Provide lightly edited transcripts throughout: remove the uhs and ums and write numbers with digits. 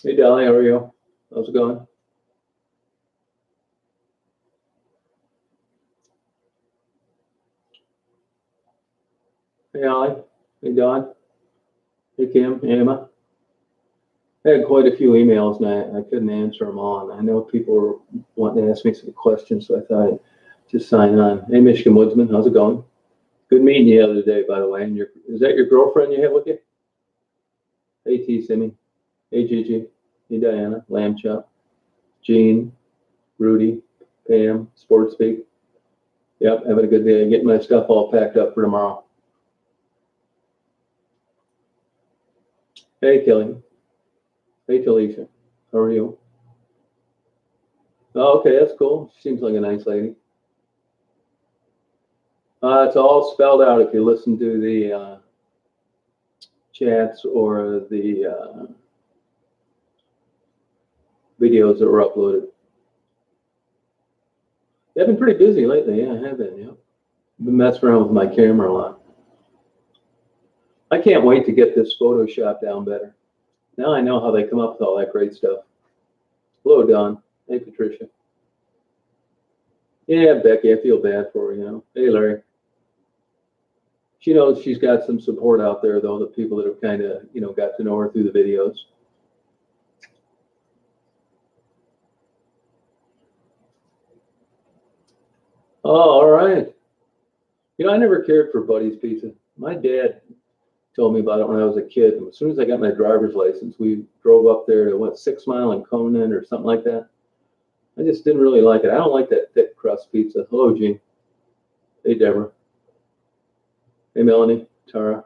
Hey, Dolly, how are you? How's it going? Hey, Ollie. Hey, Don. Hey, Kim. Hey, Emma. I had quite a few emails and I couldn't answer them all. And I know people were wanting to ask me some questions, so I thought I'd just sign on. Hey, Michigan Woodsman, how's it going? Good meeting you the other day, by the way. And is that your girlfriend you have with you? Hey, T. Simmy. Hey, Gigi. Hey, Diana. Lamb Chop. Jean. Rudy. Pam. Sports Speak. Yep, having a good day. Getting my stuff all packed up for tomorrow. Hey, Kelly. Hey, Talisha. How are you? Oh, okay, that's cool. She seems like a nice lady. It's all spelled out if you listen to the chats or the videos that were uploaded. I've been pretty busy lately. Yeah, I have been. Yeah, been messing around with my camera a lot. I can't wait to get this Photoshop down better. Now I know how they come up with all that great stuff. Hello, Don. Hey, Patricia. Yeah, Becky, I feel bad for her, you know. Hey, Larry. She knows she's got some support out there, though, the people that have kind of, got to know her through the videos. Oh, all right. I never cared for Buddy's Pizza. My dad told me about it when I was a kid. And as soon as I got my driver's license, we drove up there to, 6 Mile and Conan or something like that. I just didn't really like it. I don't like that thick crust pizza. Hello, Gene. Hey, Deborah. Hey, Melanie. Tara.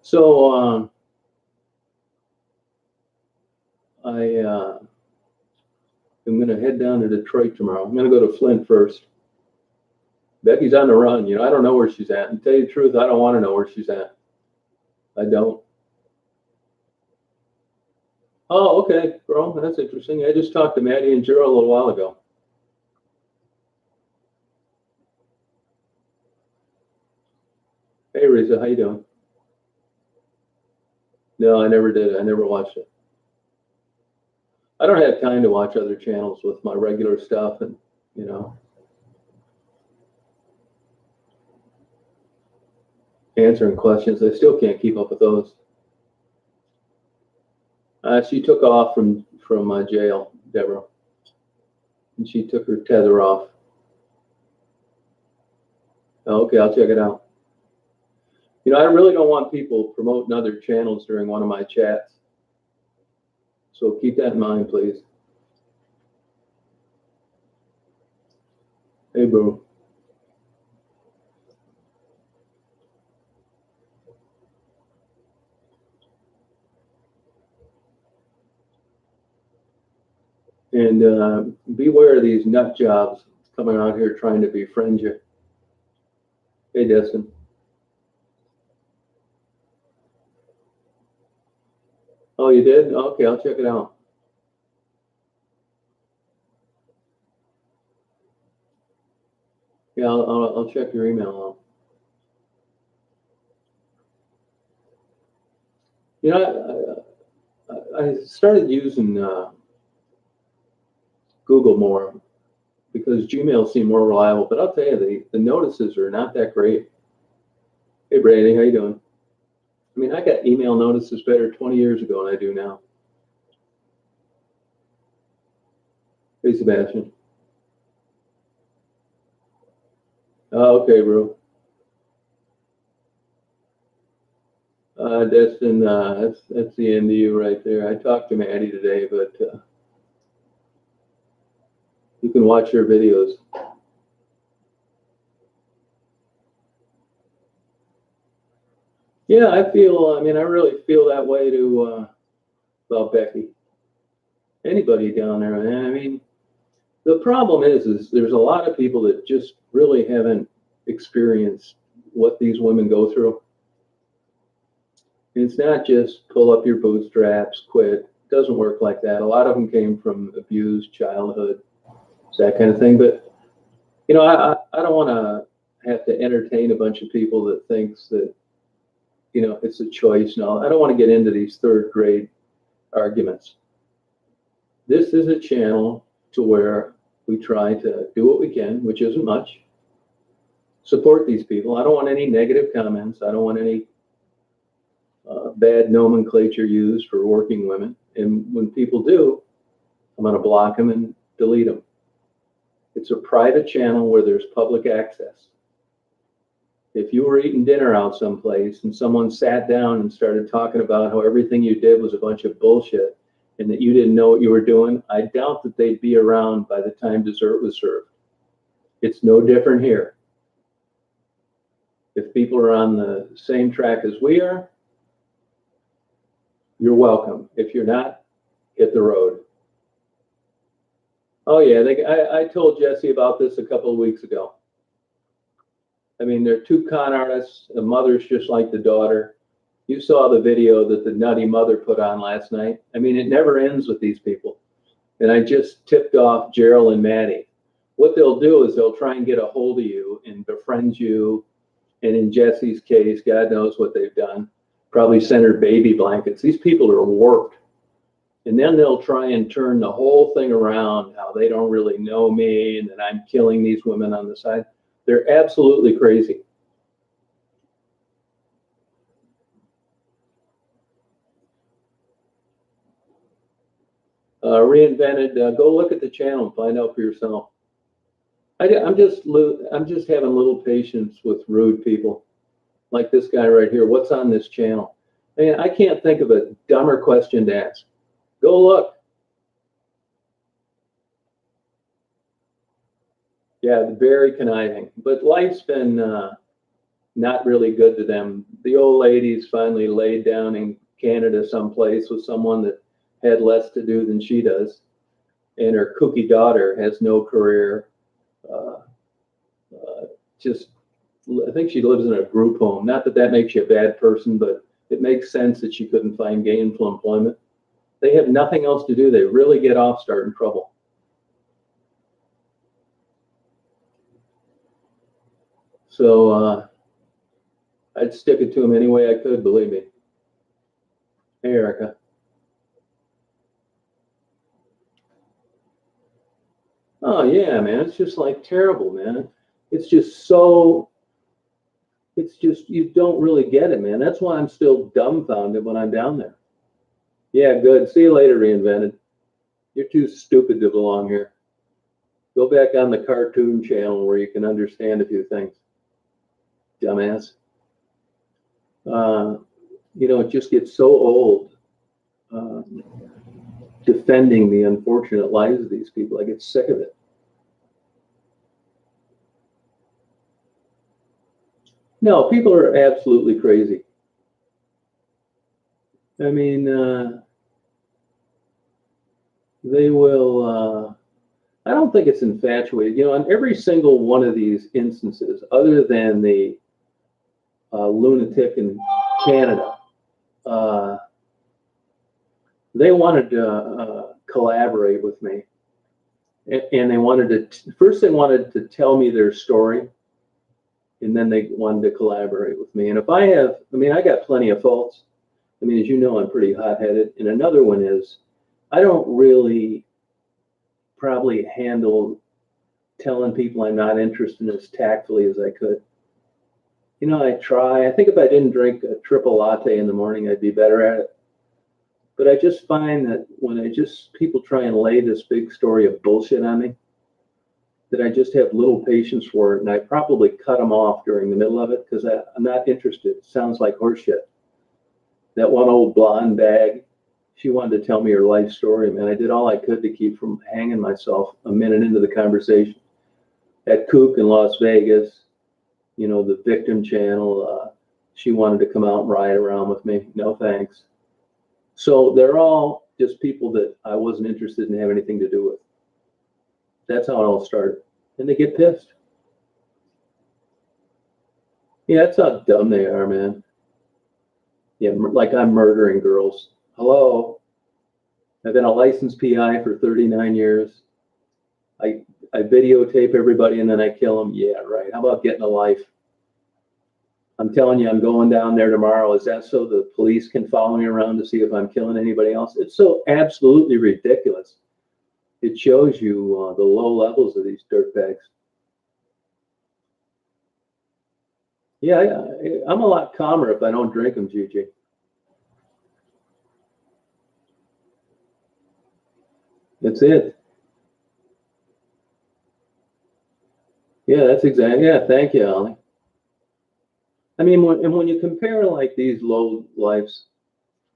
So I'm going to head down to Detroit tomorrow. I'm going to go to Flint first. Becky's on the run. I don't know where she's at. And to tell you the truth, I don't want to know where she's at. I don't. Oh, okay, bro. That's interesting. I just talked to Maddie and Gerald a little while ago. Hey, Riza, how you doing? No, I never did. I never watched it. I don't have time to watch other channels with my regular stuff and, answering questions. I still can't keep up with those. She took off from jail, Deborah, and she took her tether off. Oh, okay, I'll check it out. I really don't want people promoting other channels during one of my chats. So keep that in mind, please. Hey, bro. And beware of these nut jobs coming out here trying to befriend you. Hey, Destin. Oh, you did? Okay, I'll check it out. Yeah, I'll check your email out. I started using Google more because Gmail seemed more reliable. But I'll tell you, the notices are not that great. Hey, Brandi, how you doing? I mean, I got email notices better 20 years ago than I do now. Hey, Sebastian. Oh, okay, bro. Destin, that's the end of you right there. I talked to Maddie today, but you can watch her videos. Yeah, I really feel that way about Becky. Anybody down there, man. I mean, the problem is there's a lot of people that just really haven't experienced what these women go through. It's not just pull up your bootstraps, quit. It doesn't work like that. A lot of them came from abused childhood, that kind of thing. But I don't want to have to entertain a bunch of people that thinks that it's a choice. No, I don't want to get into these third grade arguments. This is a channel to where we try to do what we can, which isn't much. Support these people. I don't want any negative comments. I don't want any bad nomenclature used for working women. And when people do, I'm going to block them and delete them. It's a private channel where there's public access. If you were eating dinner out someplace and someone sat down and started talking about how everything you did was a bunch of bullshit and that you didn't know what you were doing, I doubt that they'd be around by the time dessert was served. It's no different here. If people are on the same track as we are, you're welcome. If you're not, hit the road. Oh yeah, I told Jesse about this a couple of weeks ago. I mean, they're two con artists. The mother's just like the daughter. You saw the video that the nutty mother put on last night. I mean, it never ends with these people. And I just tipped off Gerald and Maddie. What they'll do is they'll try and get a hold of you and befriend you. And in Jesse's case, God knows what they've done. Probably sent her baby blankets. These people are warped. And then they'll try and turn the whole thing around, how they don't really know me and that I'm killing these women on the side. They're absolutely crazy. Reinvented, go look at the channel and find out for yourself. I'm just having a little patience with rude people like this guy right here. What's on this channel? Man, I can't think of a dumber question to ask. Go look. Yeah, very conniving. But life's been not really good to them. The old lady's finally laid down in Canada someplace with someone that had less to do than she does. And her kooky daughter has no career. I think she lives in a group home. Not that that makes you a bad person, but it makes sense that she couldn't find gainful employment. They have nothing else to do. They really get off, start in trouble. So I'd stick it to them any way I could, believe me. Hey, Erica. Oh, yeah, man. It's just like terrible, man. It's just so, it's just, you don't really get it, man. That's why I'm still dumbfounded when I'm down there. Yeah, good. See you later, Reinvented. You're too stupid to belong here. Go back on the cartoon channel where you can understand a few things. Dumbass. You know, it just gets so old defending the unfortunate lives of these people. I get sick of it. No, people are absolutely crazy. I mean, they will, I don't think it's infatuated. You know, on every single one of these instances, other than the lunatic in Canada, they wanted to collaborate with me. And they wanted to, first they wanted to tell me their story, and then they wanted to collaborate with me. And if I have, I mean, I got plenty of faults. I mean, as you know, I'm pretty hot-headed. And another one is, I don't really probably handle telling people I'm not interested as tactfully as I could. You know, I try. I think if I didn't drink a triple latte in the morning, I'd be better at it. But I just find that when people try and lay this big story of bullshit on me, that I just have little patience for it, and I probably cut them off during the middle of it because I'm not interested. It sounds like horseshit. That one old blonde bag, she wanted to tell me her life story, man. I did all I could to keep from hanging myself a minute into the conversation. That kook in Las Vegas, you know, the victim channel, she wanted to come out and ride around with me. No thanks. So they're all just people that I wasn't interested in having anything to do with. That's how it all started. And they get pissed. Yeah, that's how dumb they are, man. Yeah, like I'm murdering girls. Hello? I've been a licensed PI for 39 years. I videotape everybody and then I kill them. Yeah, right. How about getting a life? I'm telling you, I'm going down there tomorrow. Is that so the police can follow me around to see if I'm killing anybody else? It's so absolutely ridiculous. It shows you the low levels of these dirtbags. Yeah, I'm a lot calmer if I don't drink them, Gigi. That's it. Yeah, that's exactly. Yeah, thank you, Ollie. I mean, when you compare like these low lives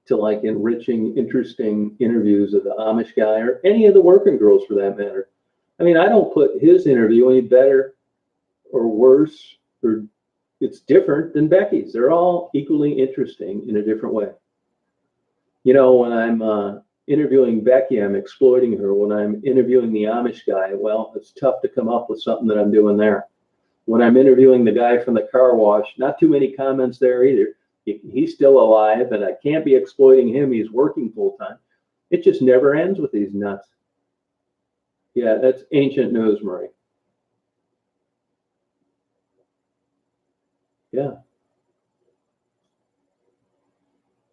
to like enriching, interesting interviews of the Amish guy or any of the working girls for that matter. I mean, I don't put his interview any better or worse or it's different than Becky's. They're all equally interesting in a different way. You know, when I'm interviewing Becky, I'm exploiting her. When I'm interviewing the Amish guy, well, it's tough to come up with something that I'm doing there. When I'm interviewing the guy from the car wash, not too many comments there either. He's still alive, and I can't be exploiting him. He's working full time. It just never ends with these nuts. Yeah, that's ancient news, Marie. Yeah.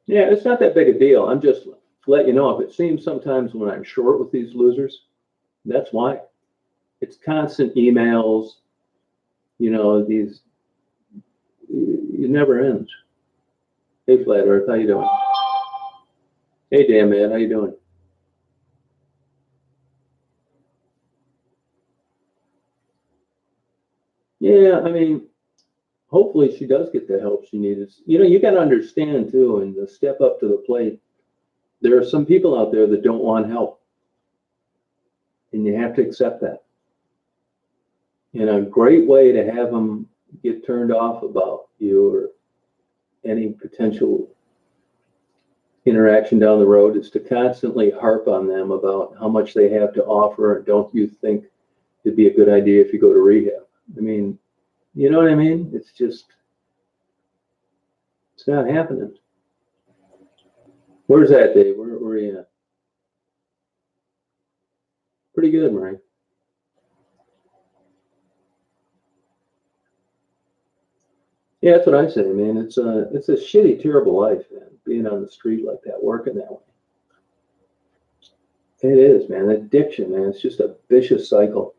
Yeah, it's not that big a deal. I'm just letting you know if it seems sometimes when I'm short with these losers, that's why. It's constant emails, you know, these, it never ends. Hey, Flat Earth, how you doing? Hey, Dan, man, how you doing? Yeah, I mean, hopefully she does get the help she needs. You know, you got to understand too, and to step up to the plate. There are some people out there that don't want help, and you have to accept that. And a great way to have them get turned off about you or any potential interaction down the road is to constantly harp on them about how much they have to offer and don't you think it'd be a good idea if you go to rehab. I mean, you know what I mean? It's just, it's not happening. Where's that, Dave? Where are you at? Pretty good, Marie. Yeah, that's what I say, man. It's a shitty, terrible life, man. Being on the street like that, working that way. It is, man. Addiction, man. It's just a vicious cycle.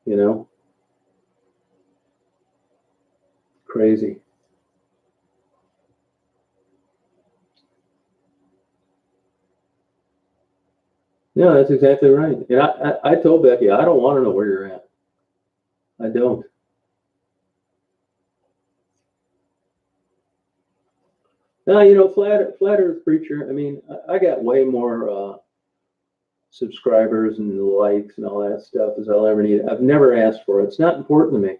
You know, crazy. No, that's exactly right. And I told Becky, I don't want to know where you're at. I don't. Now, you know, flat Earth preacher. I mean, I got way more subscribers and likes and all that stuff as I'll ever need. I've never asked for it. It's not important to me.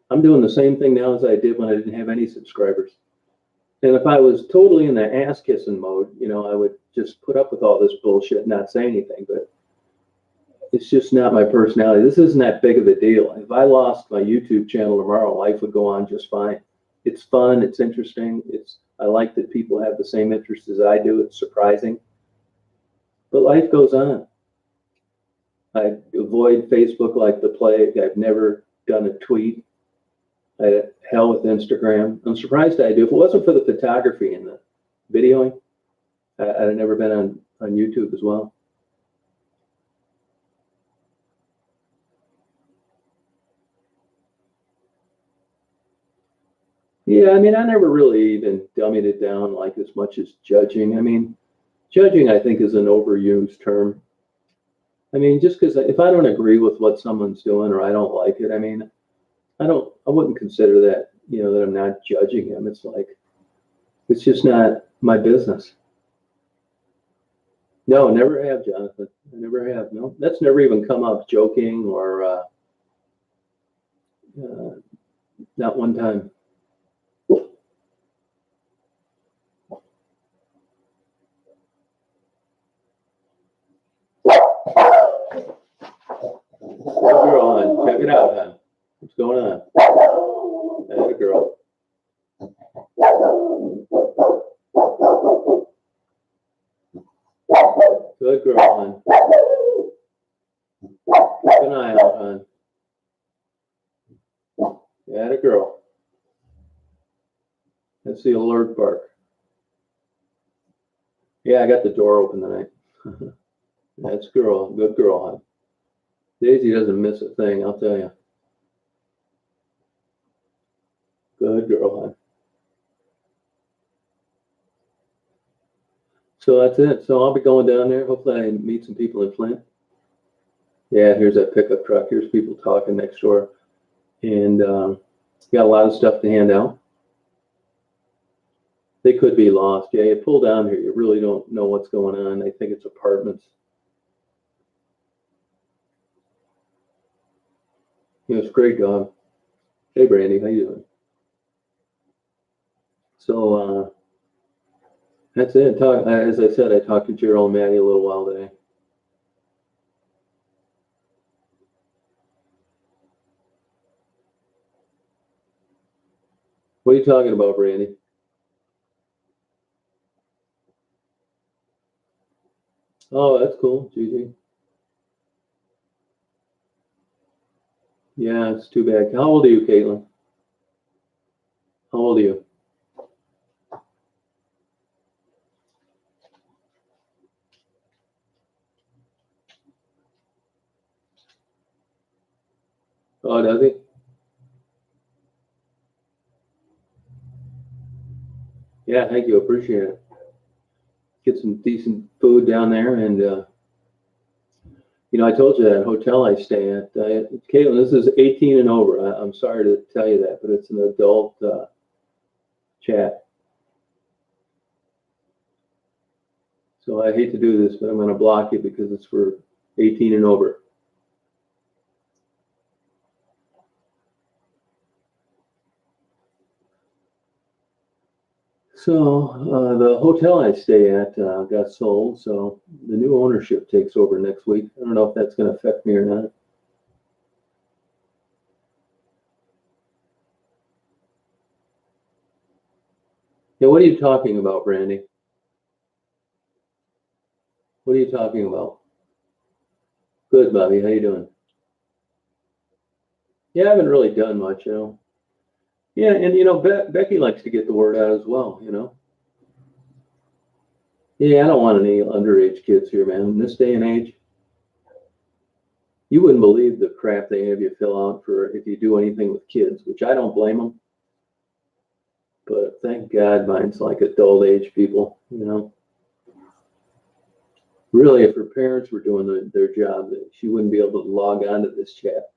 I'm doing the same thing now as I did when I didn't have any subscribers. And if I was totally in the ass kissing mode, you know, I would just put up with all this bullshit and not say anything. But it's just not my personality. This isn't that big of a deal. If I lost my YouTube channel tomorrow, life would go on just fine. It's fun. It's interesting. I like that people have the same interests as I do. It's surprising. But life goes on. I avoid Facebook like the plague. I've never done a tweet. I had hell with Instagram. I'm surprised I do. If it wasn't for the photography and the videoing, I'd have never been on YouTube as well. Yeah, I mean, I never really even dummied it down like as much as judging. I mean, judging, I think, is an overused term. I mean, just because if I don't agree with what someone's doing or I don't like it, I mean, I wouldn't consider that, you know, that I'm not judging him. It's like, it's just not my business. No, never have, Jonathan. I never have. No, that's never even come up joking or not one time. What girl on? Check it out, huh? What's going on? That's a girl. Good girl, hon. Keep an eye out, hon. Yeah, a girl. That's the alert bark. Yeah, I got the door open tonight. That's girl, good girl, hon. Daisy doesn't miss a thing, I'll tell you. Good girl, hon. So that's it. So I'll be going down there. Hopefully I meet some people in Flint. Yeah, here's that pickup truck. Here's people talking next door. And got a lot of stuff to hand out. They could be lost. Yeah, you pull down here, you really don't know what's going on. I think it's apartments. It's a great dog. Hey, Brandi, how you doing? So that's it. As I said, I talked to Gerald and Maddie a little while today. What are you talking about, Brandi? Oh, that's cool, Gigi. Yeah, it's too bad. How old are you, Caitlin? How old are you? Oh, does he? Yeah, thank you. Appreciate it. Get some decent food down there. And, I told you that hotel I stay at. Caitlin, this is 18 and over. I'm sorry to tell you that, but it's an adult chat. So I hate to do this, but I'm going to block you because it's for 18 and over. So the hotel I stay at got sold, so the new ownership takes over next week. I don't know if that's going to affect me or not. Yeah, what are you talking about, Brandi? What are you talking about? Good, Bobby. How you doing? Yeah, I haven't really done much. Yeah, and Becky likes to get the word out as well. Yeah, I don't want any underage kids here, man. In this day and age, you wouldn't believe the crap they have you fill out for if you do anything with kids, which I don't blame them. But thank God mine's like adult age people. Really, if her parents were doing their job, she wouldn't be able to log on to this chat.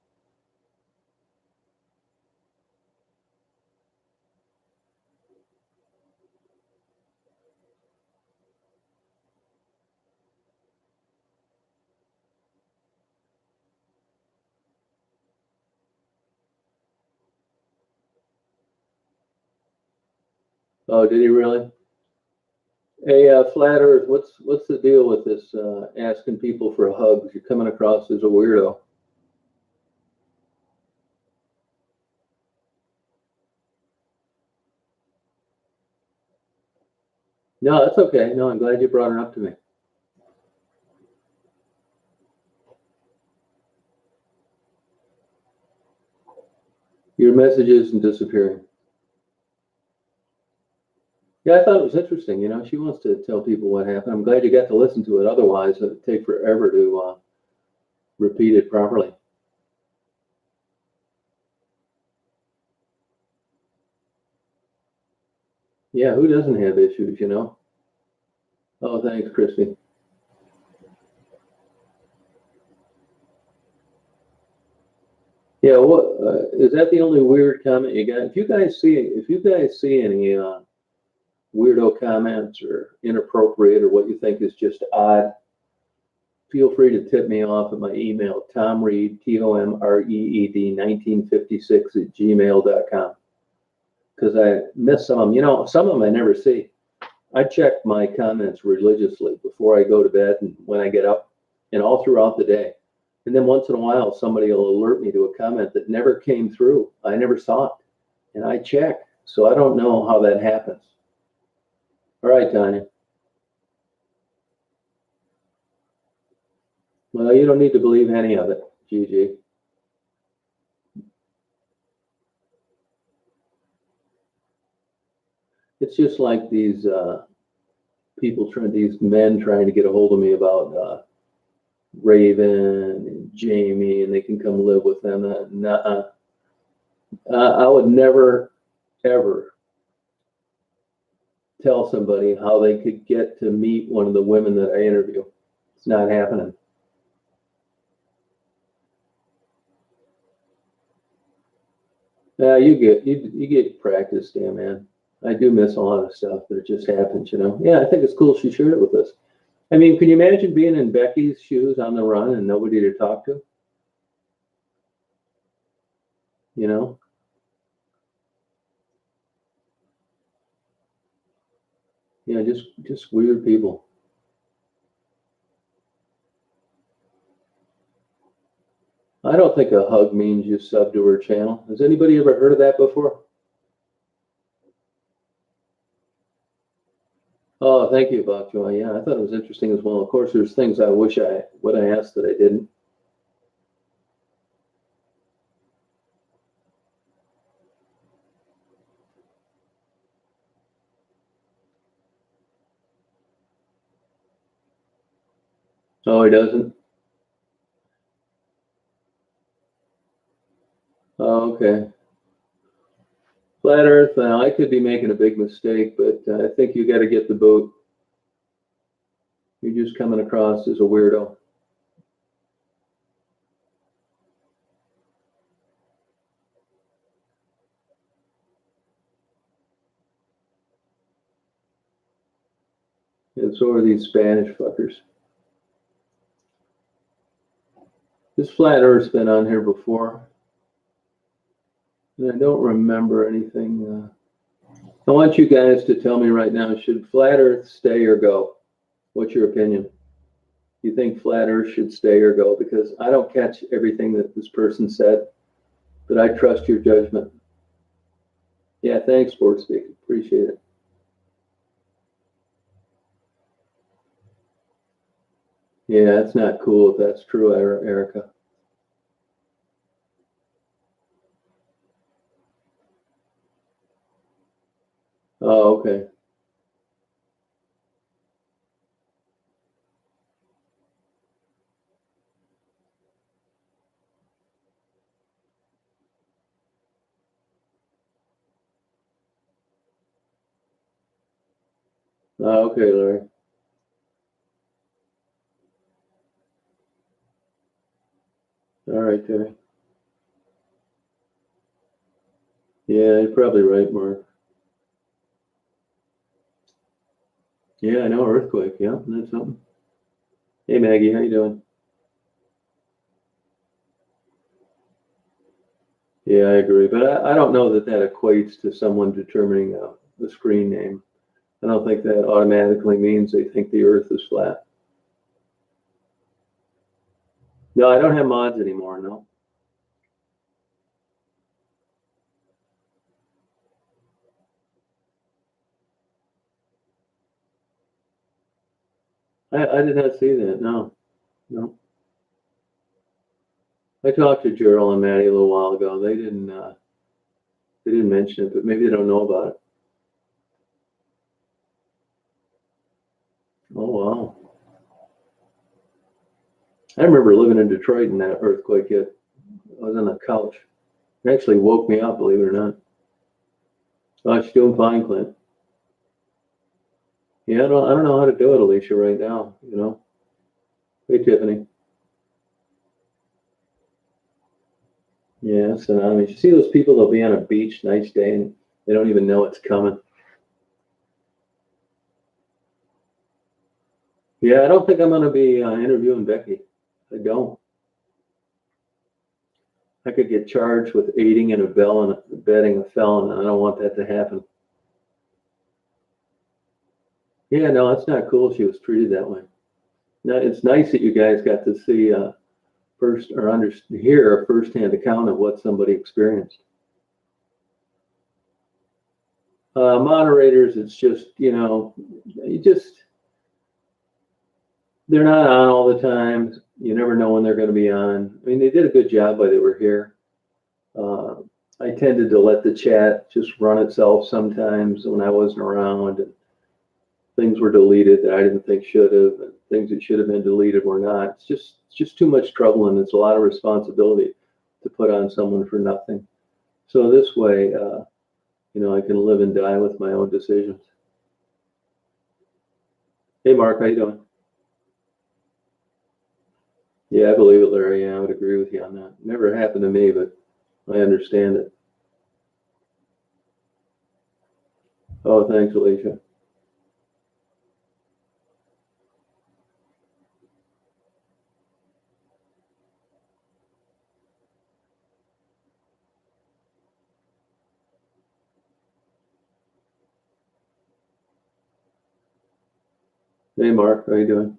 Oh, did he really? Hey, Flat Earth, what's the deal with this asking people for hugs? You're coming across as a weirdo. No, that's okay. No, I'm glad you brought it up to me. Your message isn't disappearing. Yeah, I thought it was interesting. She wants to tell people what happened. I'm glad you got to listen to it. Otherwise, it'd take forever to repeat it properly. Yeah, who doesn't have issues? Oh, thanks, Christy. Yeah, what is that the only weird comment you got? If you guys see any weirdo comments or inappropriate or what you think is just odd, feel free to tip me off at my email, tomreed, TOMREED 1956 at gmail.com. Because I miss some of them. Some of them I never see. I check my comments religiously before I go to bed and when I get up and all throughout the day. And then once in a while, somebody will alert me to a comment that never came through. I never saw it. And I check. So I don't know how that happens. All right, Tanya. Well, you don't need to believe any of it, Gigi. It's just like these these men trying to get a hold of me about Raven and Jamie, and they can come live with them. I would never, ever tell somebody how they could get to meet one of the women that I interview. It's not happening. You get practice, damn man. I do miss a lot of stuff, but it just happens, you know. Yeah, I think it's cool she shared it with us. I mean, can you imagine being in Becky's shoes on the run and nobody to talk to? You know? Yeah, just weird people. I don't think a hug means you sub to her channel. Has anybody ever heard of that before? Oh, thank you, Bok Joy. Yeah, I thought it was interesting as well. Of course, there's things I wish I would have asked that I didn't. Oh, he doesn't? Oh, okay. Flat Earth, I could be making a big mistake, but I think you got to get the boot. You're just coming across as a weirdo. And so are these Spanish fuckers. This Flat Earth's been on here before. And I don't remember anything. I want you guys to tell me right now, should Flat Earth stay or go? What's your opinion? You think Flat Earth should stay or go? Because I don't catch everything that this person said, but I trust your judgment. Yeah, thanks, Sports Speak. Appreciate it. Yeah, that's not cool if that's true, Erica. Oh, okay. Oh, okay, Larry. All right, Terry. Yeah, you're probably right, Mark. Yeah, I know, earthquake. Yeah, that's something. Hey, Maggie, how you doing? Yeah, I agree, but I don't know that that equates to someone determining the screen name. I don't think that automatically means they think the Earth is flat. No, I don't have mods anymore. No, I did not see that. No, no. I talked to Gerald and Maddie a little while ago. They didn't mention it, but maybe they don't know about it. Oh wow! I remember living in Detroit and that earthquake hit. I was on the couch. It actually woke me up, believe it or not. Oh, she's doing fine, Clint. Yeah, I don't know how to do it, Alicia, right now. You know. Hey, Tiffany. Yeah, it's an Amish. You see those people that'll be on a beach, nice day, and they don't even know it's coming. Yeah, I don't think I'm going to be interviewing Becky. I don't. I could get charged with aiding and abetting a felon, and I don't want that to happen. Yeah, no, it's not cool. She was treated that way. No, it's nice that you guys got to see hear a firsthand account of what somebody experienced. Moderators, it's just they're not on all the time. You never know when they're going to be on. I mean, they did a good job while they were here. I tended to let the chat just run itself sometimes when I wasn't around, and things were deleted that I didn't think should have, and things that should have been deleted were not. It's just too much trouble, and it's a lot of responsibility to put on someone for nothing. So this way, I can live and die with my own decisions. Hey, Mark, how you doing? Yeah, I believe it, Larry. Yeah, I would agree with you on that. Never happened to me, but I understand it. Oh, thanks, Alicia. Hey, Mark, how you doing?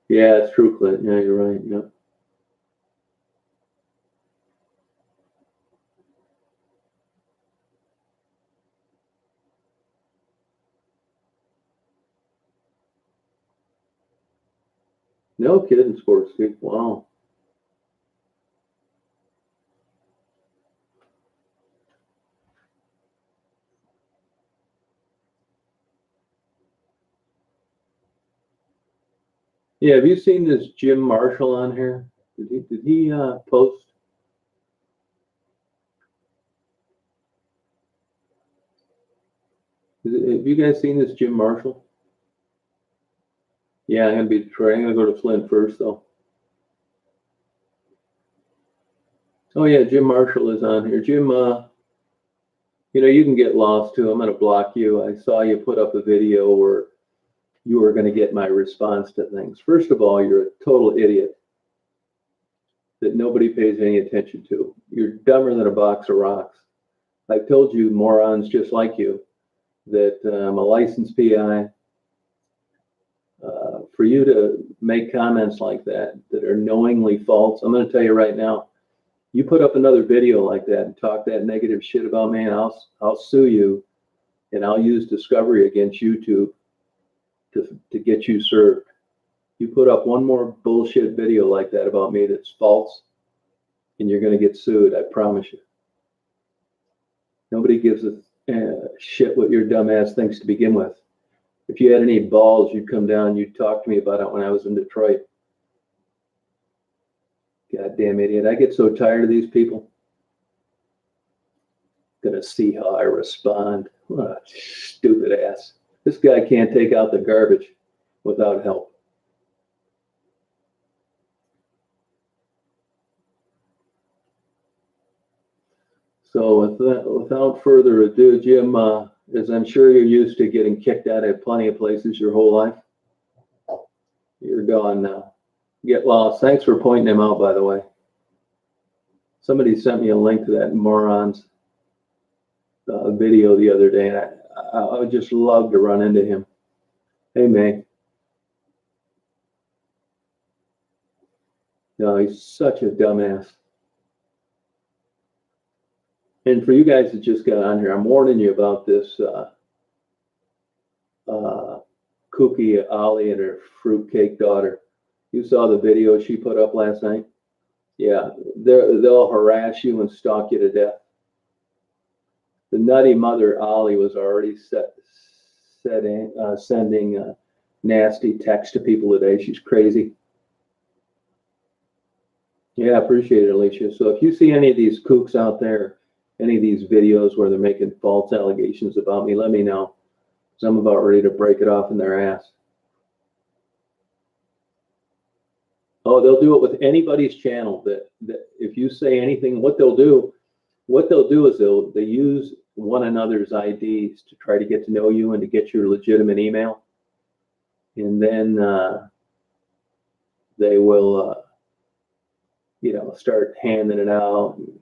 Yeah, it's true, Clint. Yeah, you're right. Yeah. No kidding, sports speak. Wow. Yeah, have you seen this Jim Marshall on here? Did he post? Have you guys seen this Jim Marshall? Yeah, I'm gonna be Detroit. I'm gonna go to Flint first, though. Oh yeah, Jim Marshall is on here. Jim, you can get lost too. I'm gonna block you. I saw you put up a video where you were gonna get my response to things. First of all, you're a total idiot that nobody pays any attention to. You're dumber than a box of rocks. I've told you, morons just like you, that I'm a licensed PI. For you to make comments like that are knowingly false, I'm going to tell you right now, you put up another video like that and talk that negative shit about me, and I'll sue you, and I'll use discovery against YouTube to get you served. You put up one more bullshit video like that about me that's false, and you're going to get sued. I promise you. Nobody gives a shit what your dumb ass thinks to begin with. If you had any balls, you'd come down, you'd talk to me about it when I was in Detroit. Goddamn idiot. I get so tired of these people. Gonna see how I respond. What a stupid ass. This guy can't take out the garbage without help. So without further ado, Jim, as I'm sure you're used to getting kicked out of plenty of places your whole life, you're gone now. Get lost. Thanks for pointing him out, by the way. Somebody sent me a link to that moron's video the other day, and I would just love to run into him. Hey, May. No, he's such a dumbass. And for you guys that just got on here, I'm warning you about this Cookie Ollie and her fruitcake daughter. You saw the video she put up last night? Yeah, they'll harass you and stalk you to death. The nutty mother, Ollie, was already sending nasty texts to people today. She's crazy. Yeah, appreciate it, Alicia. So if you see any of these kooks out there, any of these videos where they're making false allegations about me, let me know. Because I'm about ready to break it off in their ass. Oh, they'll do it with anybody's channel that if you say anything, what they'll do is they use one another's IDs to try to get to know you and to get your legitimate email. And then they will, start handing it out, and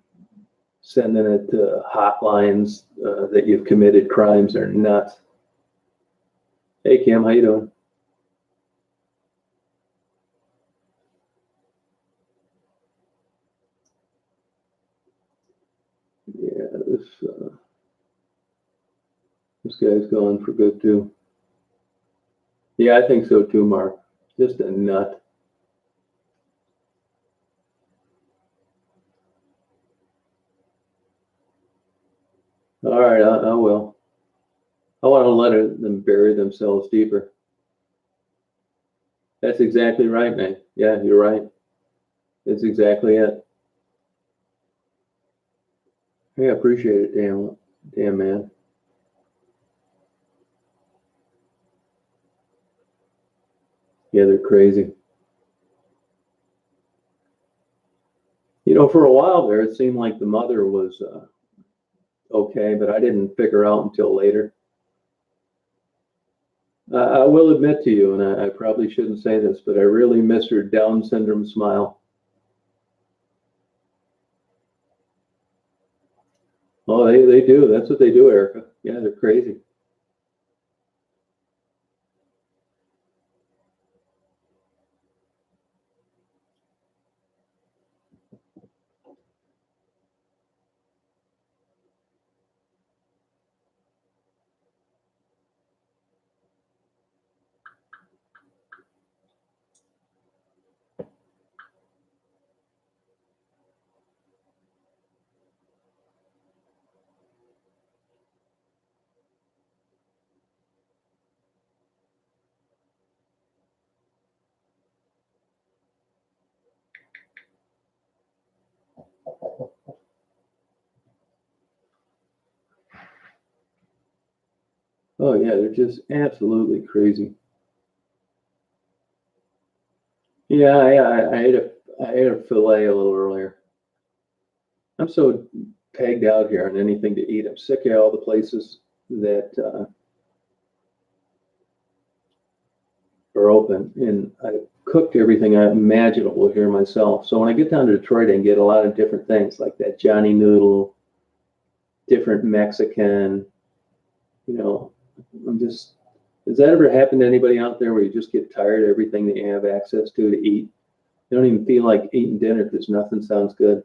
sending it to hotlines that you've committed crimes. They're nuts. Hey, Kim, how you doing? Yeah, this guy's going for good too. Yeah, I think so too, Mark. Just a nut. All right, I will. I want to let them bury themselves deeper. That's exactly right, man. Yeah, you're right. That's exactly it. Yeah, appreciate it, damn man. Yeah, they're crazy. You know, for a while there, it seemed like the mother was okay, but I didn't figure out until later. I will admit to you, and I probably shouldn't say this, but I really miss her Down syndrome smile. Oh, they do. That's what they do, Erica. Yeah, they're crazy. Oh yeah, they're just absolutely crazy. Yeah, I ate a fillet a little earlier. I'm so pegged out here on anything to eat. I'm sick of all the places that are open, and I cooked everything imaginable here myself. So when I get down to Detroit, I can get a lot of different things like that Johnny Noodle, different Mexican. You know, I'm just. Has that ever happened to anybody out there where you just get tired of everything that you have access to eat? You don't even feel like eating dinner because nothing sounds good.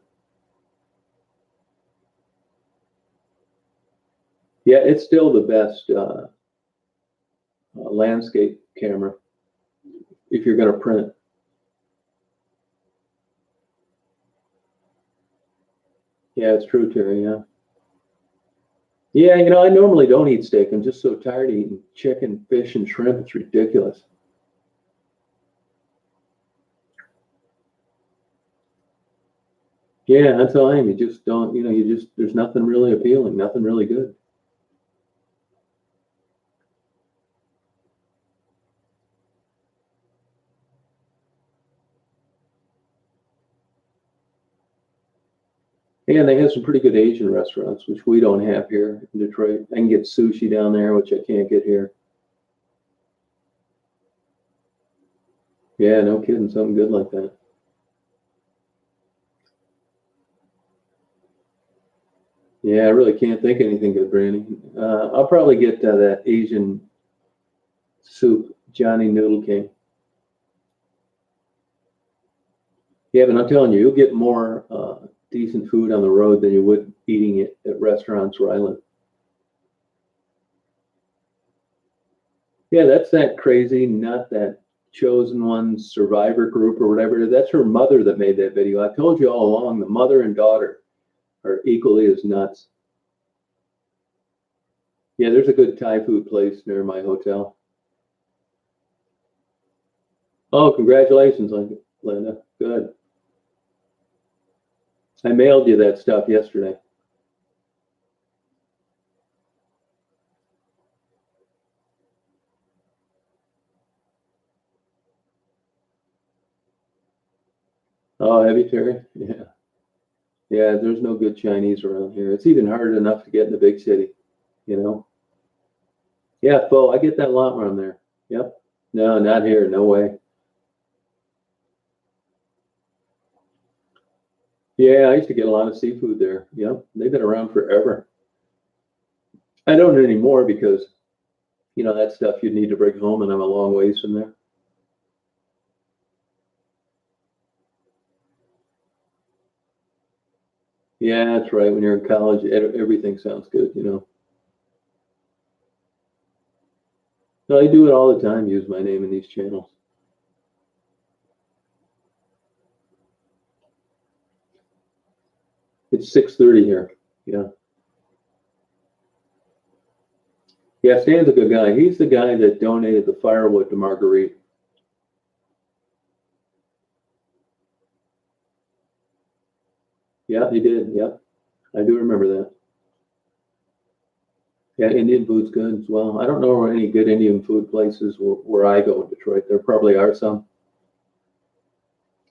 Yeah, it's still the best landscape camera if you're going to print. Yeah, it's true, Terry. Yeah. Yeah, you know, I normally don't eat steak. I'm just so tired of eating chicken, fish, and shrimp. It's ridiculous. Yeah, that's how I am. You just don't, there's nothing really appealing, nothing really good. And they have some pretty good Asian restaurants, which we don't have here in Detroit. I can get sushi down there, which I can't get here. Yeah, no kidding, something good like that. Yeah, I really can't think of anything good, Brandi. I'll probably get that Asian soup, Johnny Noodle King. Yeah, but I'm telling you, you'll get more decent food on the road than you would eating it at restaurants where I live. Yeah, that's that crazy, not that chosen one survivor group or whatever. That's her mother that made that video. I told you all along, the mother and daughter are equally as nuts. Yeah, there's a good Thai food place near my hotel. Oh, congratulations, Linda. Good. I mailed you that stuff yesterday. Oh, have you, Terry? Yeah. Yeah, there's no good Chinese around here. It's even hard enough to get in the big city, you know? Yeah, Bo, I get that a lot around there. Yep. No, not here. No way. Yeah, I used to get a lot of seafood there. Yep. They've been around forever. I don't anymore because, that stuff you'd need to bring home and I'm a long ways from there. Yeah, that's right. When you're in college, everything sounds good. No, I do it all the time, use my name in these channels. It's 6:30 here. Yeah. Yeah, Stan's a good guy. He's the guy that donated the firewood to Marguerite. Yeah, he did. Yeah, I do remember that. Yeah, Indian food's good as well. I don't know any good Indian food places where I go in Detroit. There probably are some.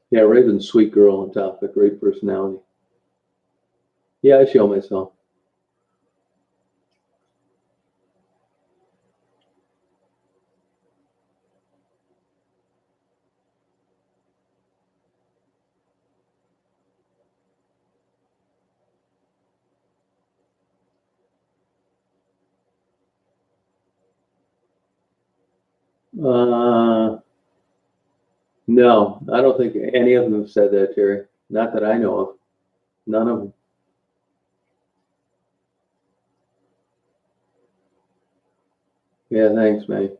Yeah, Raven's a sweet girl on top, a great personality. Yeah, I show myself. Uh, no, I don't think any of them have said that, Terry. Not that I know of. None of them. Yeah, thanks, man.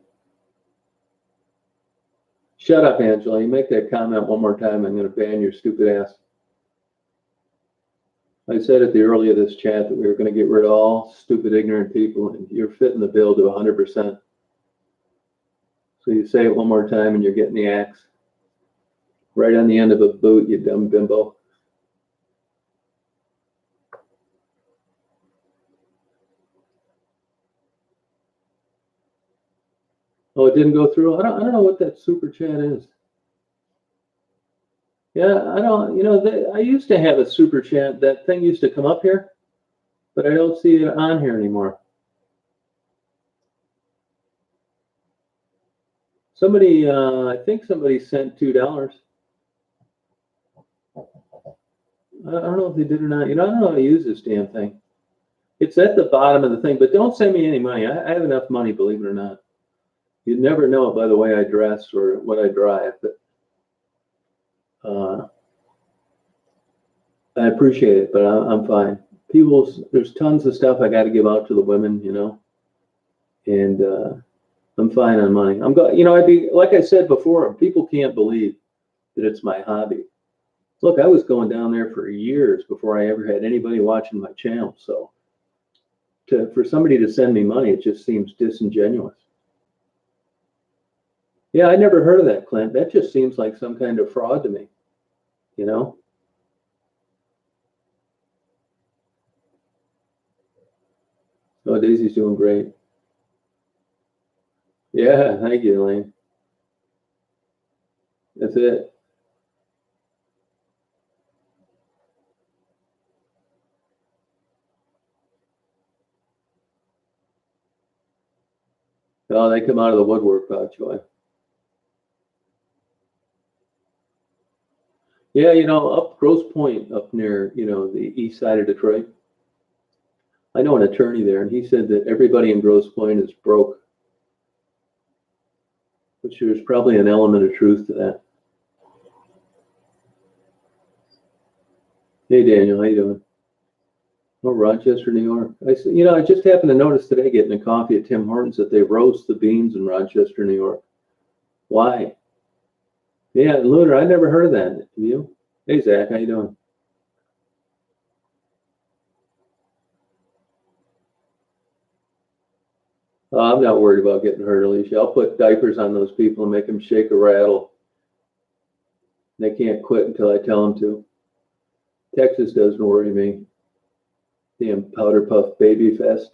Shut up, Angela. You make that comment one more time, I'm going to ban your stupid ass. I said at the early of this chat that we were going to get rid of all stupid, ignorant people, and you're fitting the bill to 100%. So you say it one more time, and you're getting the axe right on the end of a boot, you dumb bimbo. Oh, it didn't go through. I don't know what that super chat is. Yeah, I don't. You know, I used to have a super chat. That thing used to come up here, but I don't see it on here anymore. Somebody, I think somebody sent $2. I don't know if they did or not. You know, I don't know how to use this damn thing. It's at the bottom of the thing, but don't send me any money. I have enough money, believe it or not. You'd never know it by the way I dress or what I drive, but I appreciate it, but I'm fine. There's tons of stuff I got to give out to the women, you know, and I'm fine on money. You know, like I said before, people can't believe that it's my hobby. Look, I was going down there for years before I ever had anybody watching my channel. So for somebody to send me money, it just seems disingenuous. Yeah, I never heard of that, Clint. That just seems like some kind of fraud to me, you know? Oh, Daisy's doing great. Yeah, thank you, Elaine. That's it. Oh, they come out of the woodwork, Joy. Yeah, you know, up Grosse Pointe, up near, you know, the east side of Detroit. I know an attorney there, and he said that everybody in Grosse Pointe is broke, which there's probably an element of truth to that. Hey, Daniel, how you doing? Oh, Rochester, New York. You know, I just happened to notice today getting a coffee at Tim Hortons that they roast the beans in Rochester, New York. Why? Yeah, Lunar, I never heard of that. Have you? Hey, Zach, how you doing? I'm not worried about getting hurt, Alicia. I'll put diapers on those people and make them shake a rattle. They can't quit until I tell them to. Texas doesn't worry me. Damn powder puff baby fest.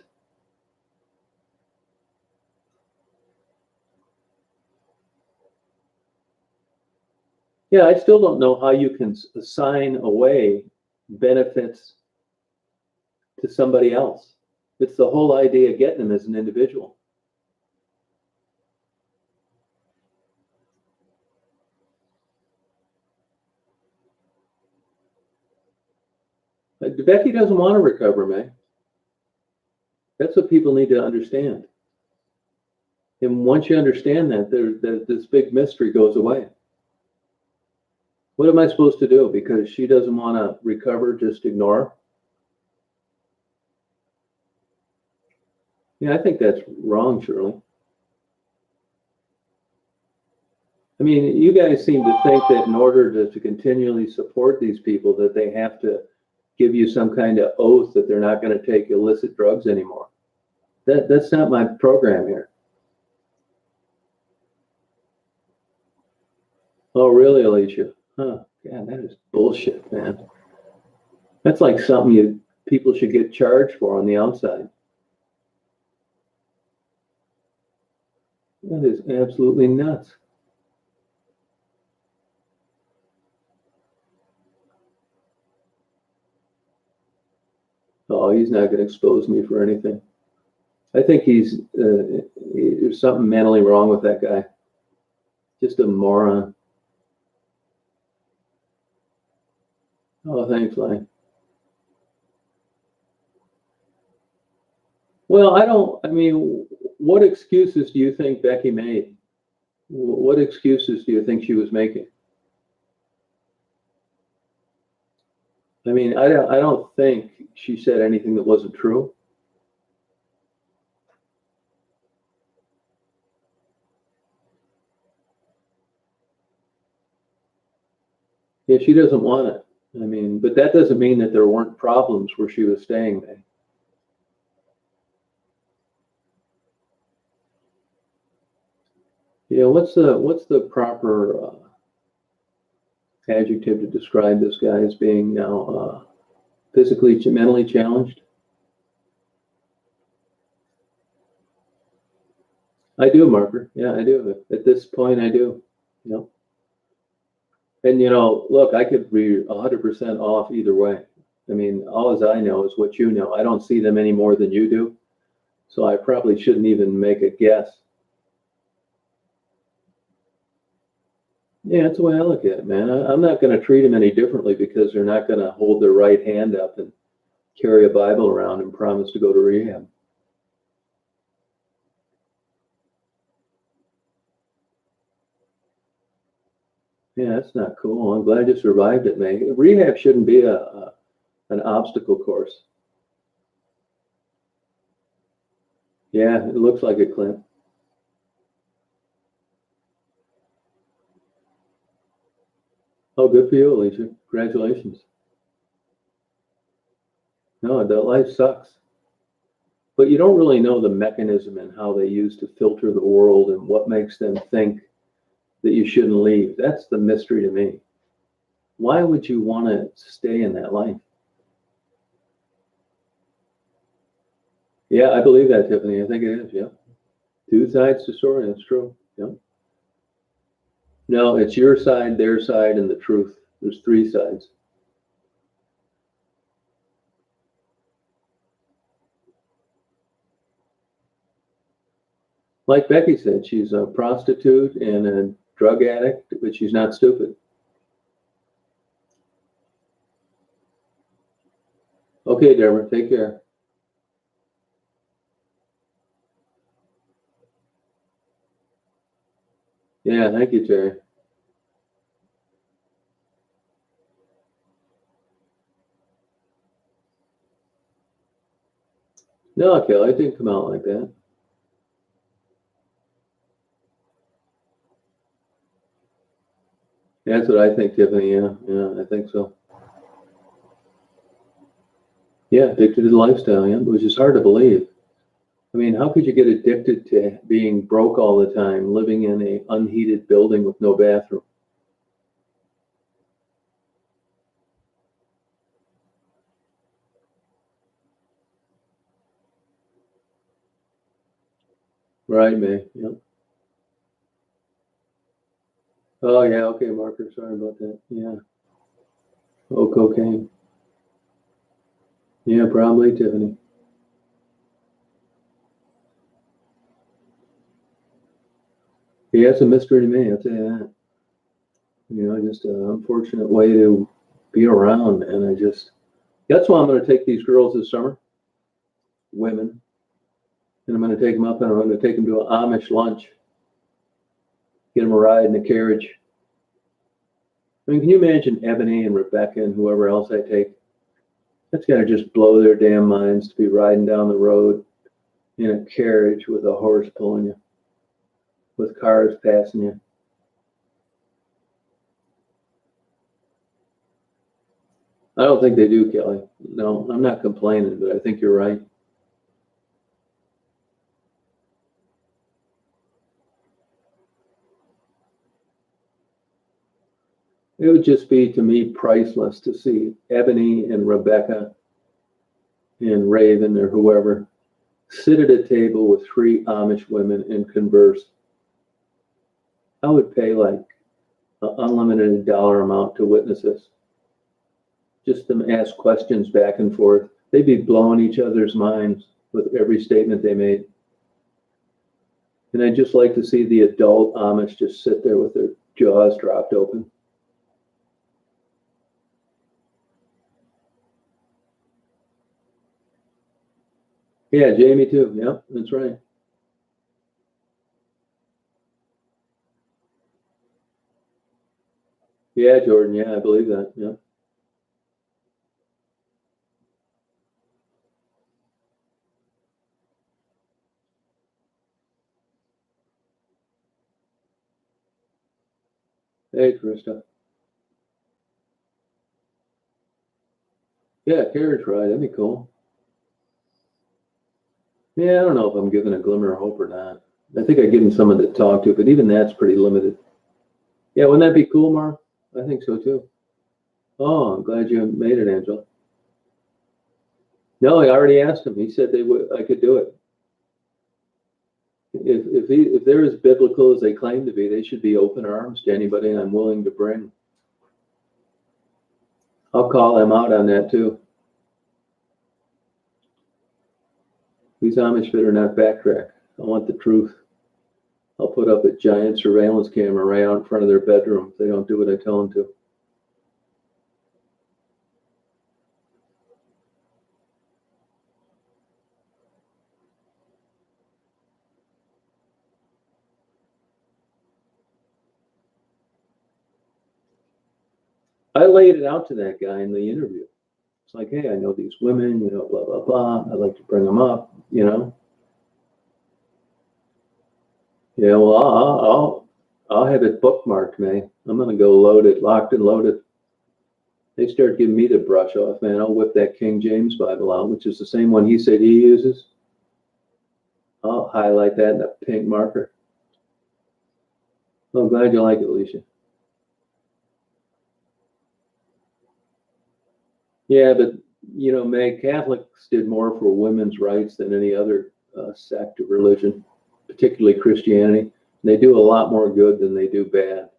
Yeah, I still don't know how you can assign away benefits to somebody else. It's the whole idea of getting them as an individual. Becky doesn't want to recover, man. That's what people need to understand. And once you understand that, this big mystery goes away. What am I supposed to do? Because she doesn't want to recover, just ignore her? Yeah, I think that's wrong, Shirley. I mean, you guys seem to think that in order to continually support these people, that they have to give you some kind of oath that they're not going to take illicit drugs anymore. That's not my program here. Oh, really, Alicia? Huh? Yeah, that is bullshit, man. That's like something people should get charged for on the outside. That is absolutely nuts. Oh, he's not going to expose me for anything. I think there's something mentally wrong with that guy. Just a moron. Oh, thanks, Lang. Well, I mean, what excuses do you think Becky made? What excuses do you think she was making? I mean, I don't think she said anything that wasn't true. Yeah, she doesn't want it. I mean, but that doesn't mean that there weren't problems where she was staying there. Yeah, what's the proper adjective to describe this guy as being now physically, mentally challenged? I do, Marker. Yeah, I do. At this point, I do. You know, and look, I could be 100% off either way. I mean, all as I know is what you know. I don't see them any more than you do, so I probably shouldn't even make a guess. Yeah, that's the way I look at it, man. I'm not going to treat them any differently because they're not going to hold their right hand up and carry a Bible around and promise to go to rehab. Yeah, that's not cool. I'm glad you survived it, man. Rehab shouldn't be an obstacle course. Yeah, it looks like it, Clint. Oh, good for you, Alicia. Congratulations. No, adult life sucks. But you don't really know the mechanism and how they use to filter the world and what makes them think that you shouldn't leave. That's the mystery to me. Why would you want to stay in that life? Yeah, I believe that, Tiffany. I think it is. Yeah. Two sides to the story. That's true. Yeah. No, it's your side, their side, and the truth. There's three sides. Like Becky said, she's a prostitute and a drug addict, but she's not stupid. Okay, Deborah, take care. Yeah, thank you, Terry. No, Kelly, it didn't come out like that. That's what I think, Tiffany. Yeah, I think so. Yeah, addicted to the lifestyle, yeah, which is hard to believe. I mean, how could you get addicted to being broke all the time, living in an unheated building with no bathroom? Right, May. Yeah. Oh, yeah. Okay, Marker. Sorry about that. Yeah. Oh, cocaine. Yeah, probably, Tiffany. Yeah, it's a mystery to me. I'll tell you that. Just an unfortunate way to be around. And that's why I'm going to take these girls this summer, women, and I'm going to take them up and I'm going to take them to an Amish lunch, get them a ride in a carriage. I mean, can you imagine Ebony and Rebecca and whoever else I take? That's got to just blow their damn minds to be riding down the road in a carriage with a horse pulling you, with cars passing you. I don't think they do, Kelly. No, I'm not complaining, but I think you're right. It would just be, to me, priceless to see Ebony and Rebecca and Raven or whoever sit at a table with 3 Amish women and converse. I would pay like an unlimited dollar amount to witness this. Just to ask questions back and forth. They'd be blowing each other's minds with every statement they made. And I'd just like to see the adult Amish just sit there with their jaws dropped open. Yeah, Jamie too. Yep, that's right. Yeah, Jordan. Yeah, I believe that. Yeah. Hey, Krista. Yeah, carriage ride. That'd be cool. Yeah, I don't know if I'm giving a glimmer of hope or not. I think I give him someone to talk to, but even that's pretty limited. Yeah, wouldn't that be cool, Mark? I think so too. Oh, I'm glad you made it, Angela. No, I already asked him. He said they would. I could do it. If they're as biblical as they claim to be, they should be open arms to anybody I'm willing to bring. I'll call them out on that too. These Amish better not backtrack. I want the truth. I'll put up a giant surveillance camera right out in front of their bedroom if they don't do what I tell them to. I laid it out to that guy in the interview. It's like, hey, I know these women, blah, blah, blah. I'd like to bring them up, Yeah, well, I'll have it bookmarked, man. I'm going to go loaded, locked and loaded. They start giving me the brush off, man. I'll whip that King James Bible out, which is the same one he said he uses. I'll highlight that in a pink marker. I'm glad you like it, Alicia. Yeah, but May, Catholics did more for women's rights than any other sect of religion, particularly Christianity. They do a lot more good than they do bad.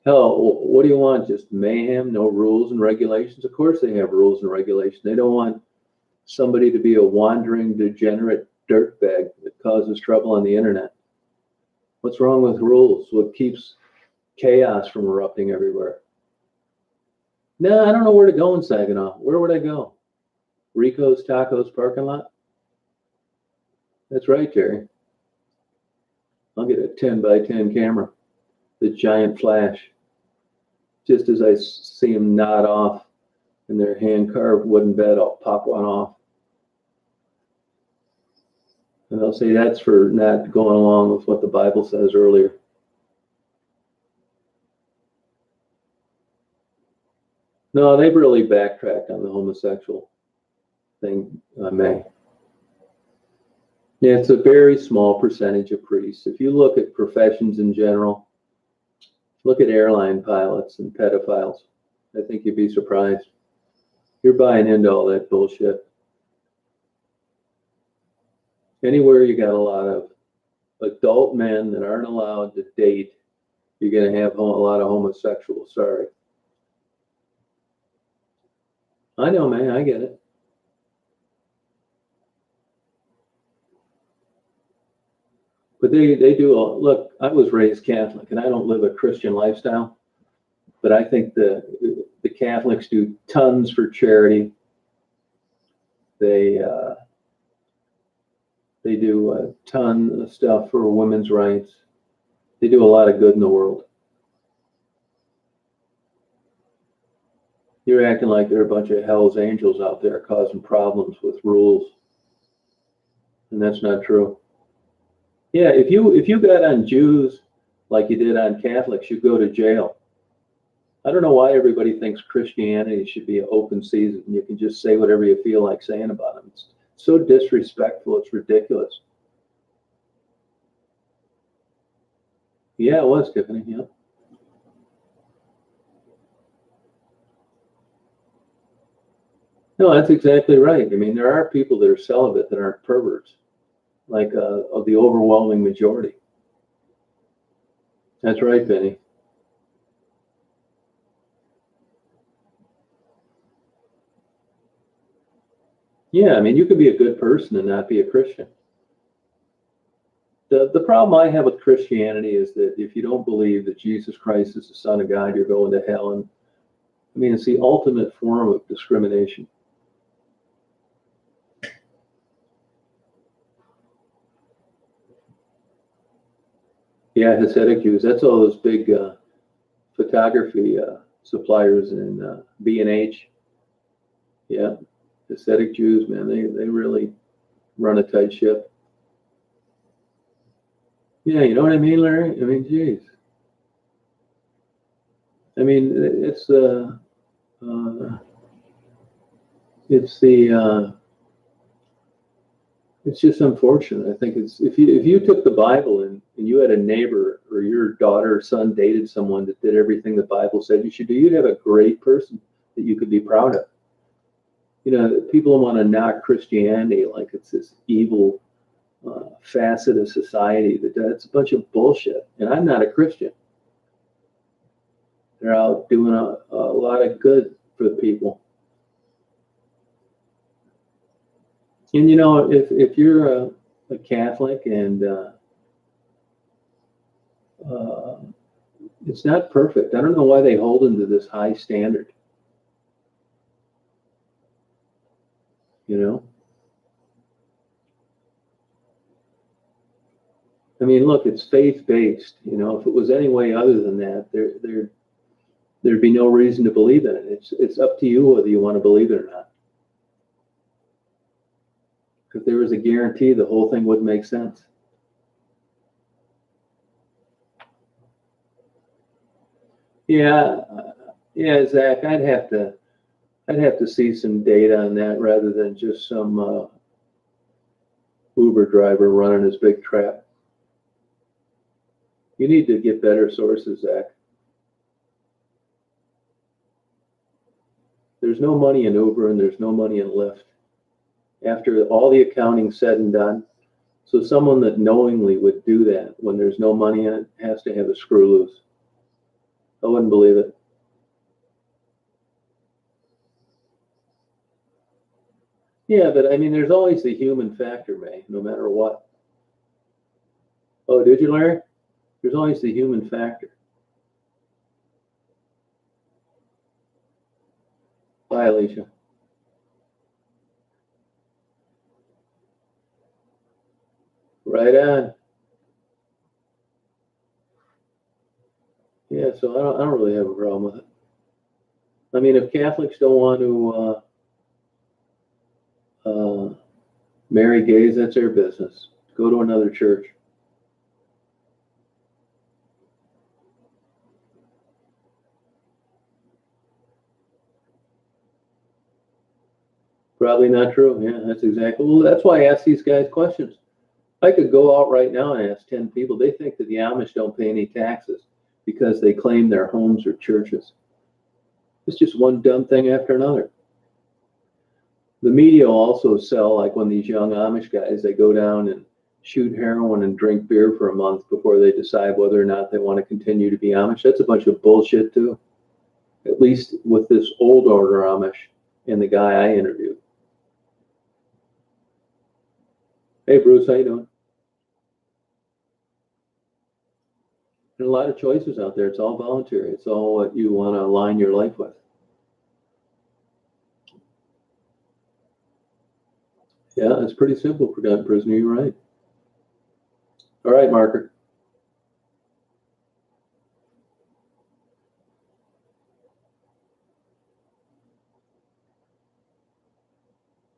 Hell, what do you want? Just mayhem, no rules and regulations? Of course they have rules and regulations. They don't want somebody to be a wandering, degenerate dirtbag that causes trouble on the internet. What's wrong with rules? What keeps chaos from erupting everywhere? No, I don't know where to go in Saginaw. Where would I go? Rico's Tacos parking lot? That's right, Terry. I'll get a 10 by 10 camera, the giant flash. Just as I see them nod off in their hand-carved wooden bed, I'll pop one off. And I'll say that's for not going along with what the Bible says earlier. No, they've really backtracked on the homosexual thing, May. Yeah, it's a very small percentage of priests. If you look at professions in general, look at airline pilots and pedophiles. I think you'd be surprised. You're buying into all that bullshit. Anywhere you got a lot of adult men that aren't allowed to date, you're going to have a lot of homosexuals. Sorry. I know, man. I get it. But they do. Look, I was raised Catholic, and I don't live a Christian lifestyle. But I think the Catholics do tons for charity. They do a ton of stuff for women's rights. They do a lot of good in the world. You're acting like there are a bunch of Hell's Angels out there causing problems with rules, and that's not true. Yeah, if you got on Jews like you did on Catholics, you go to jail. I don't know why everybody thinks Christianity should be an open season. You can just say whatever you feel like saying about them. It's so disrespectful. It's ridiculous. Yeah, it was, Tiffany. Yeah. No, that's exactly right. I mean, there are people that are celibate that aren't perverts, like of the overwhelming majority. That's right, Benny. Yeah, I mean, you could be a good person and not be a Christian. The problem I have with Christianity is that if you don't believe that Jesus Christ is the Son of God, you're going to hell. And I mean, it's the ultimate form of discrimination. Yeah, Hasidic Jews. That's all those big photography suppliers in B&H. Yeah, Hasidic Jews, man, they really run a tight ship. Yeah, you know what I mean, Larry? I mean, geez. I mean, it's the it's just unfortunate. I think it's if you took the Bible and you had a neighbor or your daughter or son dated someone that did everything the Bible said you should do, you'd have a great person that you could be proud of. You know, people want to knock Christianity like it's this evil facet of society. That's a bunch of bullshit. And I'm not a Christian. They're out doing a lot of good for the people. And you know, if you're a Catholic and it's not perfect, I don't know why they hold into this high standard. You know, I mean, look, it's faith based. You know, if it was any way other than that, there'd be no reason to believe in it. It's up to you whether you want to believe it or not. If there was a guarantee, the whole thing would make sense. Yeah, yeah, Zach, I'd have to see some data on that rather than just some Uber driver running his big trap. You need to get better sources, Zach. There's no money in Uber and there's no money in Lyft. After all the accounting said and done, so someone that knowingly would do that when there's no money in it has to have a screw loose. I wouldn't believe it. Yeah, but I mean, there's always the human factor, May, no matter what. Oh, did you, Larry? There's always the human factor. Bye, Alicia. Right on. Yeah, so I don't really have a problem with it. I mean, if Catholics don't want to marry gays, that's their business. Go to another church. Probably not true. Yeah, that's exactly. Well, that's why I ask these guys questions. I could go out right now and ask 10 people. They think that the Amish don't pay any taxes because they claim their homes are churches. It's just one dumb thing after another. The media will also sell, like when these young Amish guys, they go down and shoot heroin and drink beer for a month before they decide whether or not they want to continue to be Amish. That's a bunch of bullshit too. At least with this old order Amish and the guy I interviewed. Hey Bruce, how you doing? There's a lot of choices out there. It's all voluntary. It's all what you want to align your life with. Yeah, it's pretty simple for God prisoner. You're right. All right, Marker.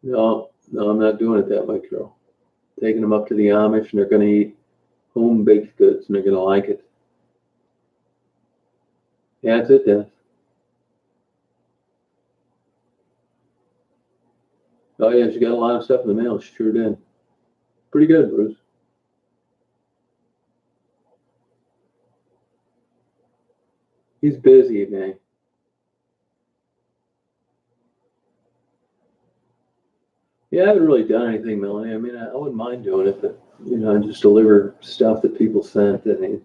No, I'm not doing it that way, Carol. Taking them up to the Amish and they're going to eat home baked goods and they're going to like it. Yeah, that's it, Dennis. Oh, yeah, she got a lot of stuff in the mail. She sure did. Pretty good, Bruce. He's busy, man. Yeah, I haven't really done anything, Melanie. I mean, I wouldn't mind doing it, but just deliver stuff that people sent. I mean,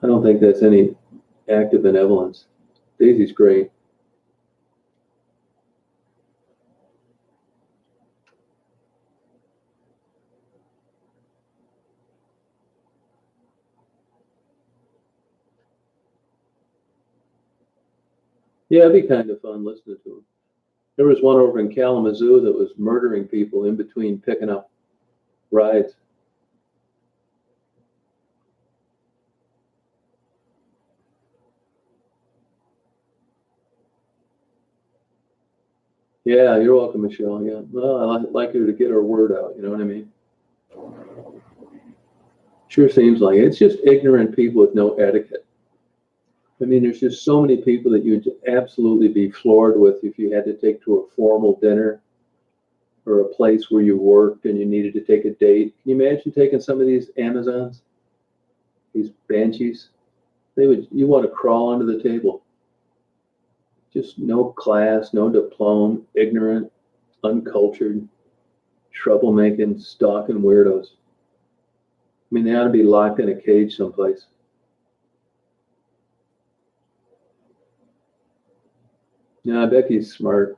I don't think that's any act of benevolence. Daisy's great. Yeah, it'd be kind of fun listening to him. There was one over in Kalamazoo that was murdering people in between picking up rides. Yeah, you're welcome, Michelle. Yeah, well, I'd like her to get her word out. You know what I mean? Sure seems like it. It's just ignorant people with no etiquette. I mean, there's just so many people that you'd absolutely be floored with if you had to take to a formal dinner or a place where you worked and you needed to take a date. Can you imagine taking some of these Amazons, these banshees? You want to crawl under the table. Just no class, no diploma, ignorant, uncultured, troublemaking, stalking weirdos. I mean, they ought to be locked in a cage someplace. Yeah, Becky's smart.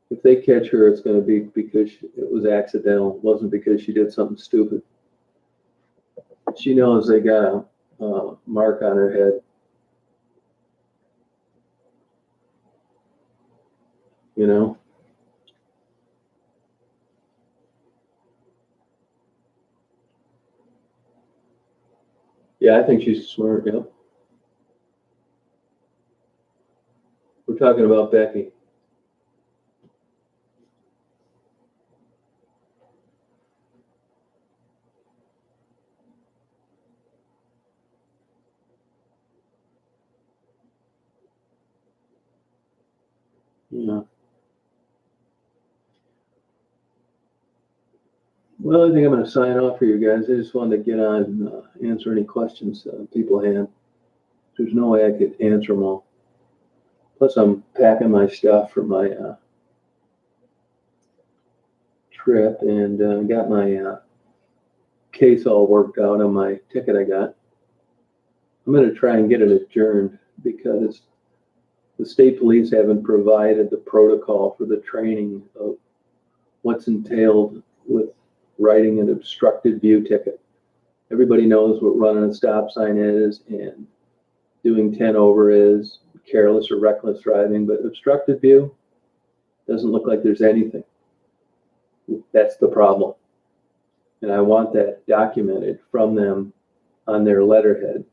If they catch her, it's going to be because it was accidental. It wasn't because she did something stupid. She knows they got a mark on her head. You know? Yeah, I think she's smart. Yep. We're talking about Becky. Yeah. Well, I think I'm going to sign off for you guys. I just wanted to get on and answer any questions people had. There's no way I could answer them all. Plus, I'm packing my stuff for my trip and got my case all worked out on my ticket I got. I'm going to try and get it adjourned because the state police haven't provided the protocol for the training of what's entailed with writing an obstructed view ticket. Everybody knows what running a stop sign is and doing 10 over is, careless or reckless driving, but obstructed view doesn't look like there's anything. That's the problem. And I want that documented from them on their letterhead.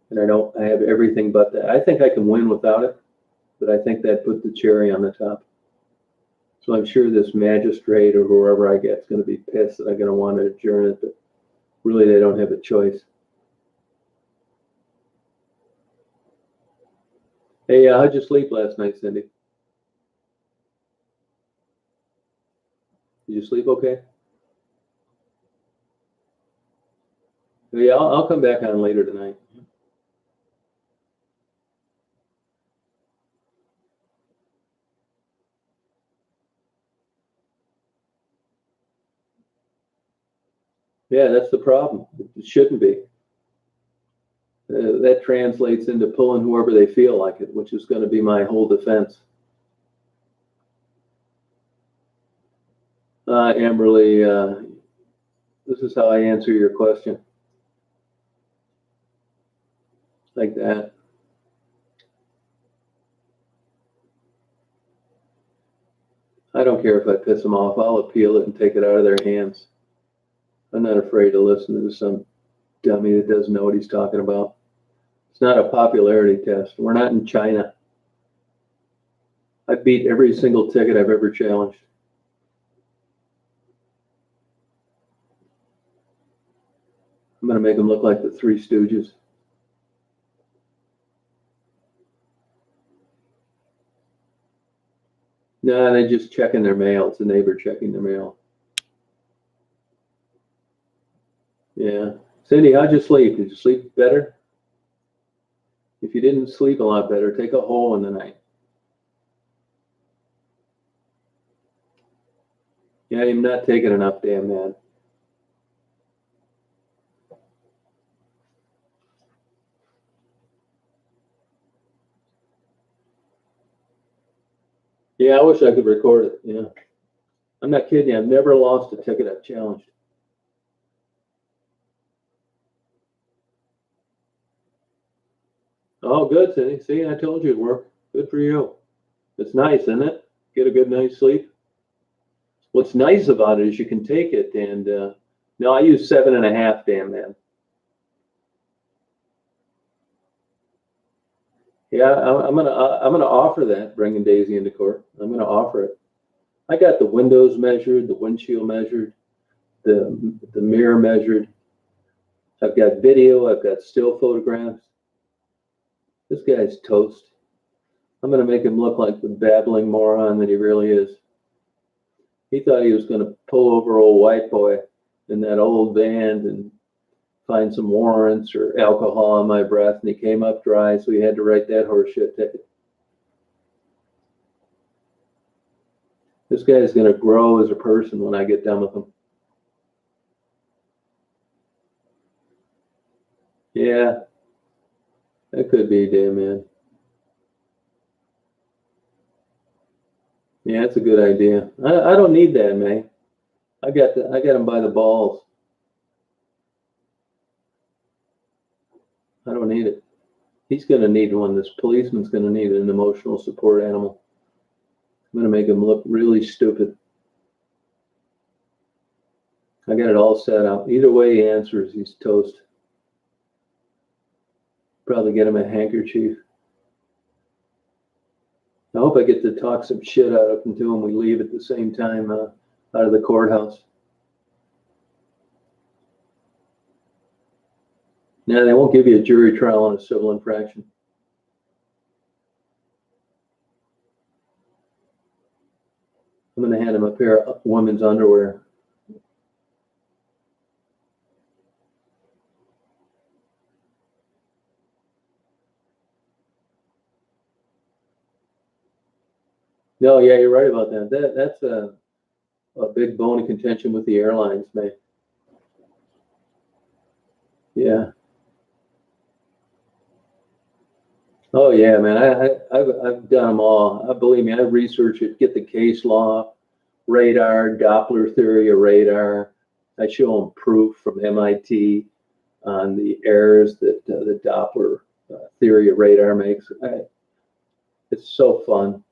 And I have everything but that. I think I can win without it, but I think that put the cherry on the top. So I'm sure this magistrate or whoever I get is going to be pissed that I'm going to want to adjourn it, but really they don't have a choice. Hey, how'd you sleep last night, Cindy? Did you sleep okay? Yeah, I'll come back on later tonight. Yeah, that's the problem. It shouldn't be. That translates into pulling whoever they feel like it, which is going to be my whole defense. Amberly, this is how I answer your question. Like that. I don't care if I piss them off. I'll appeal it and take it out of their hands. I'm not afraid to listen to some dummy that doesn't know what he's talking about. It's not a popularity test. We're not in China. I beat every single ticket I've ever challenged. I'm going to make them look like the Three Stooges. No, they're just checking their mail. It's a neighbor checking their mail. Yeah. Cindy, how'd you sleep? Did you sleep better? If you didn't sleep a lot better, take a hole in the night. Yeah, I'm not taking enough, damn man. Yeah, I wish I could record it. Yeah. I'm not kidding you. I've never lost a ticket I've challenged. Oh, good, Cindy. See, I told you it'd work. Good for you. It's nice, isn't it? Get a good night's sleep. What's nice about it is you can take it and no, I use 7.5, damn man. Yeah, I'm gonna offer that, bringing Daisy into court. I'm gonna offer it. I got the windows measured, the windshield measured, the mirror measured. I've got video. I've got still photographs. This guy's toast. I'm gonna make him look like the babbling moron that he really is. He thought he was gonna pull over old white boy in that old van and find some warrants or alcohol on my breath, and he came up dry, so he had to write that horseshit ticket. This guy is going to grow as a person when I get done with him. Yeah, that could be, damn man. Yeah, that's a good idea. I don't need that, man. I got him by the balls. I don't need it. He's going to need one. This policeman's going to need an emotional support animal. I'm going to make him look really stupid. I got it all set out. Either way he answers, he's toast. Probably get him a handkerchief. I hope I get to talk some shit out of him too, and we leave at the same time out of the courthouse. Now, they won't give you a jury trial on a civil infraction. I'm going to hand him a pair of women's underwear. No, yeah, you're right about that. That's a big bone of contention with the airlines, man. Yeah. Oh yeah, man. I've done them all. Believe me, I research it, get the case law, radar, Doppler theory of radar. I show them proof from MIT on the errors that the Doppler theory of radar makes. It's so fun.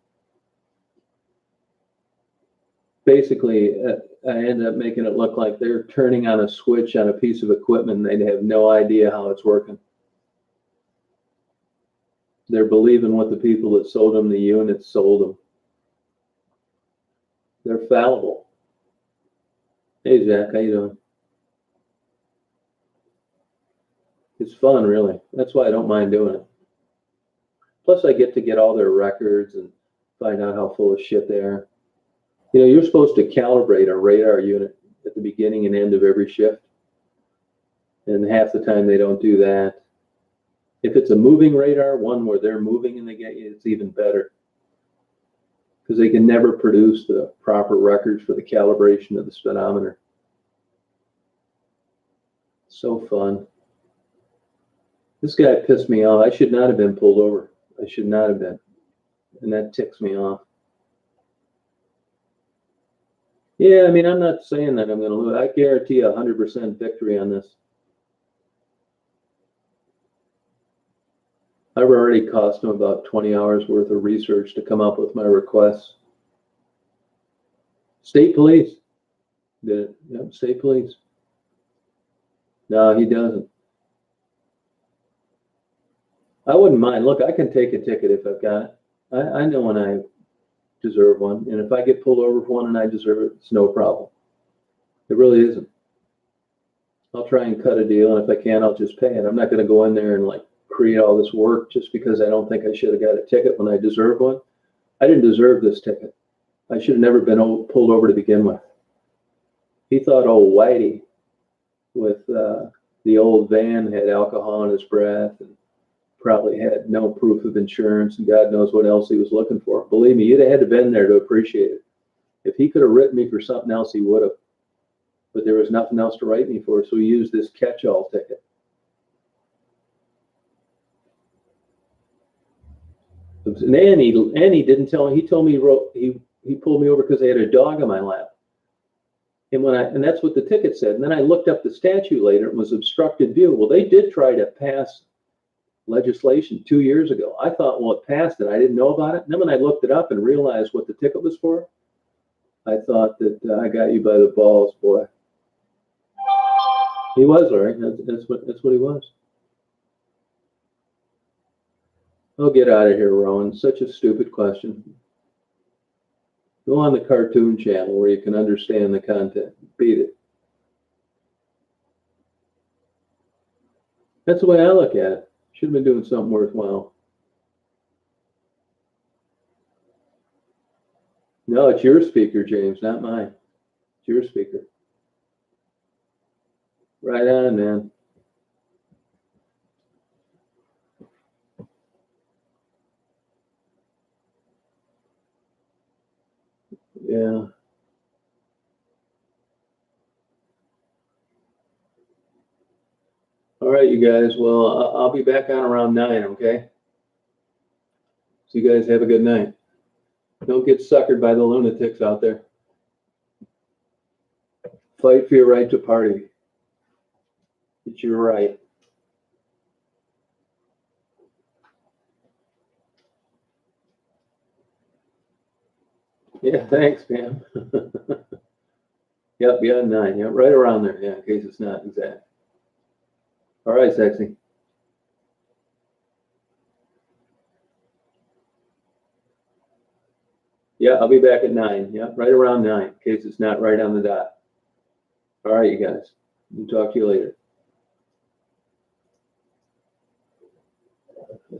Basically, I end up making it look like they're turning on a switch on a piece of equipment and they have no idea how it's working. They're believing what the people that sold them the units sold them. They're fallible. Hey, Zach, how you doing? It's fun, really. That's why I don't mind doing it. Plus, I get to get all their records and find out how full of shit they are. You know, you're supposed to calibrate a radar unit at the beginning and end of every shift. And half the time they don't do that. If it's a moving radar, one where they're moving and they get you, it's even better. Because they can never produce the proper records for the calibration of the speedometer. So fun. This guy pissed me off. I should not have been pulled over. I should not have been. And that ticks me off. Yeah, I mean, I'm not saying that I'm going to lose. I guarantee 100% victory on this. I've already cost him about 20 hours worth of research to come up with my requests. State police did it. Yep, state police. No, he doesn't. I wouldn't mind. Look, I can take a ticket if I've got it. I know when I deserve one. And if I get pulled over for one and I deserve it, it's no problem. It really isn't. I'll try and cut a deal, and if I can, I'll just pay it. I'm not going to go in there and like create all this work just because I don't think I should have got a ticket when I deserve one. I didn't deserve this ticket. I should have never been pulled over to begin with. He thought old Whitey with the old van had alcohol in his breath and probably had no proof of insurance and God knows what else he was looking for. Believe me, you'd have had to been there to appreciate it. If he could have written me for something else, he would have. But there was nothing else to write me for, so he used this catch-all ticket. And Annie didn't tell me. He told me he pulled me over because I had a dog on my lap. And that's what the ticket said. And then I looked up the statute later. It was obstructed view. Well, they did try to pass legislation 2 years ago. I thought, well, it passed it. I didn't know about it. And then when I looked it up and realized what the ticket was for, I thought that I got you by the balls, boy. He was, Larry. That's what he was. Oh, get out of here, Rowan. Such a stupid question. Go on the cartoon channel where you can understand the content. Beat it. That's the way I look at it. Should have been doing something worthwhile. No, it's your speaker, James, not mine. It's your speaker. Right on, man. Yeah. All right, you guys. Well, I'll be back on around 9, okay? So you guys have a good night. Don't get suckered by the lunatics out there. Fight for your right to party. It's your right. Yeah, thanks, Pam. Yep, beyond 9. Yep, right around there. Yeah, in case it's not exact. All right, sexy. Yeah, I'll be back at 9. Yeah, right around 9, in case it's not right on the dot. All right, you guys. We'll talk to you later.